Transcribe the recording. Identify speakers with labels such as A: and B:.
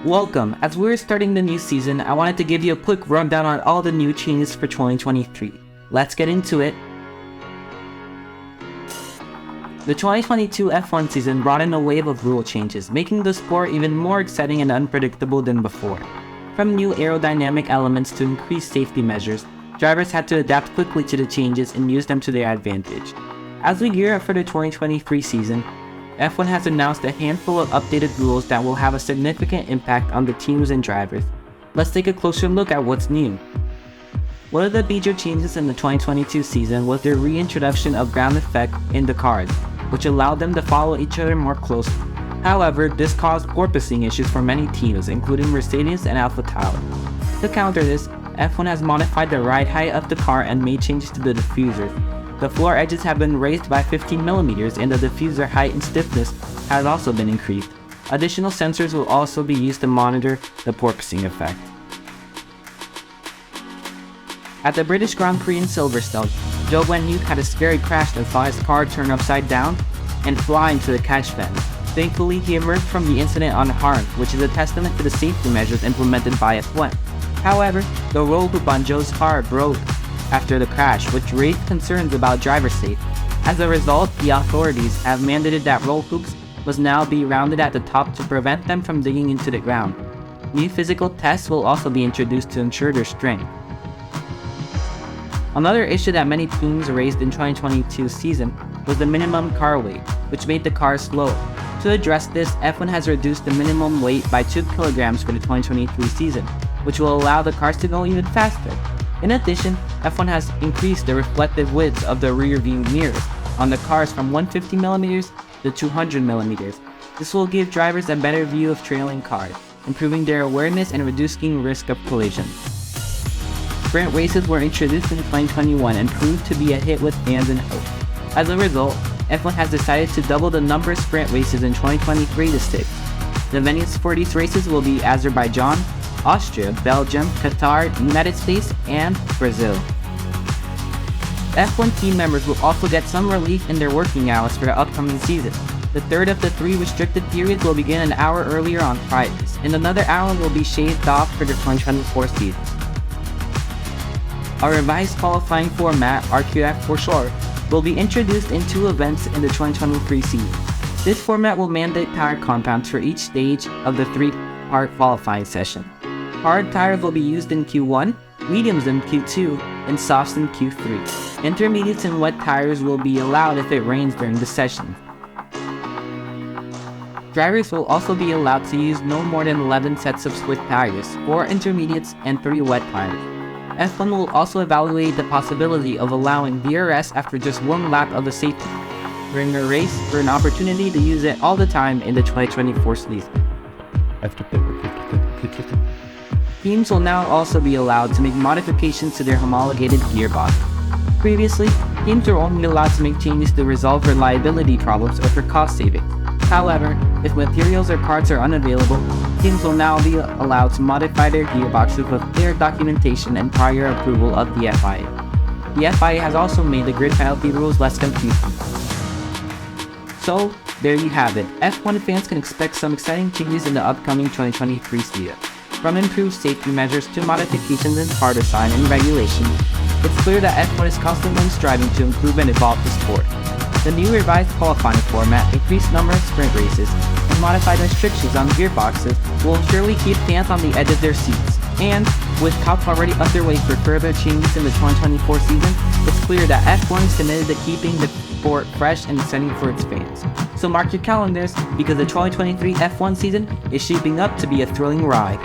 A: Welcome. As we're starting the new season, I wanted to give you a quick rundown on all the new changes for 2023. Let's get into it. The 2022 F1 season brought in a wave of rule changes, making the sport even more exciting and unpredictable than before. From new aerodynamic elements to increased safety measures, drivers had to adapt quickly to the changes and use them to their advantage. As we gear up for the 2023 season, F1 has announced a handful of updated rules that will have a significant impact on the teams and drivers. Let's take a closer look at what's new. One of the major changes in the 2022 season was the reintroduction of ground effect in the cars, which allowed them to follow each other more closely. However, this caused porpoising issues for many teams, including Mercedes and AlphaTauri. To counter this, F1 has modified the ride height of the car and made changes to the diffusers. The floor edges have been raised by 15mm and the diffuser height and stiffness has also been increased. Additional sensors will also be used to monitor the porpoising effect. At the British Grand Prix in Silverstone, Zhou Guanyu had a scary crash and saw his car turn upside down and fly into the catch vent. Thankfully, he emerged from the incident unharmed, which is a testament to the safety measures implemented by F1. However, the roll hoop on Zhou's car broke after the crash, which raised concerns about driver safety. As a result, the authorities have mandated that roll hoops must now be rounded at the top to prevent them from digging into the ground. New physical tests will also be introduced to ensure their strength. Another issue that many teams raised in 2022 season was the minimum car weight, which made the cars slow. To address this, F1 has reduced the minimum weight by 2 kg for the 2023 season, which will allow the cars to go even faster. In addition, F1 has increased the reflective widths of the rear view mirrors on the cars from 150mm to 200mm. This will give drivers a better view of trailing cars, improving their awareness and reducing risk of collisions. Sprint races were introduced in 2021 and proved to be a hit with fans and hosts. As a result, F1 has decided to double the number of sprint races in 2023 to 6. The venues for these races will be Azerbaijan, Austria, Belgium, Qatar, United States, and Brazil. F1 team members will also get some relief in their working hours for the upcoming season. The third of the 3 restricted periods will begin an hour earlier on Fridays, and another hour will be shaved off for the 2024 season. A revised qualifying format, RQF for short, will be introduced in 2 events in the 2023 season. This format will mandate tire compounds for each stage of the 3-part qualifying session. Hard tires will be used in Q1, mediums in Q2, and softs in Q3. Intermediates and wet tires will be allowed if it rains during the session. Drivers will also be allowed to use no more than 11 sets of slick tires, 4 intermediates and 3 wet tires. F1 will also evaluate the possibility of allowing DRS after just 1 lap of the safety during a race for an opportunity to use it all the time in the 2024 season. Teams will now also be allowed to make modifications to their homologated gearbox. Previously, teams were only allowed to make changes to resolve reliability problems or for cost savings. However, if materials or parts are unavailable, teams will now be allowed to modify their gearboxes with clear documentation and prior approval of the FIA. The FIA has also made the grid penalty rules less confusing. So, there you have it. F1 fans can expect some exciting changes in the upcoming 2023 season. From improved safety measures to modifications in car design and regulation, it's clear that F1 is constantly striving to improve and evolve the sport. The new revised qualifying format, increased number of sprint races, and modified restrictions on gearboxes will surely keep fans on the edge of their seats. And, with talks already underway for further changes in the 2024 season, it's clear that F1 is committed to keeping the sport fresh and exciting for its fans. So mark your calendars, because the 2023 F1 season is shaping up to be a thrilling ride.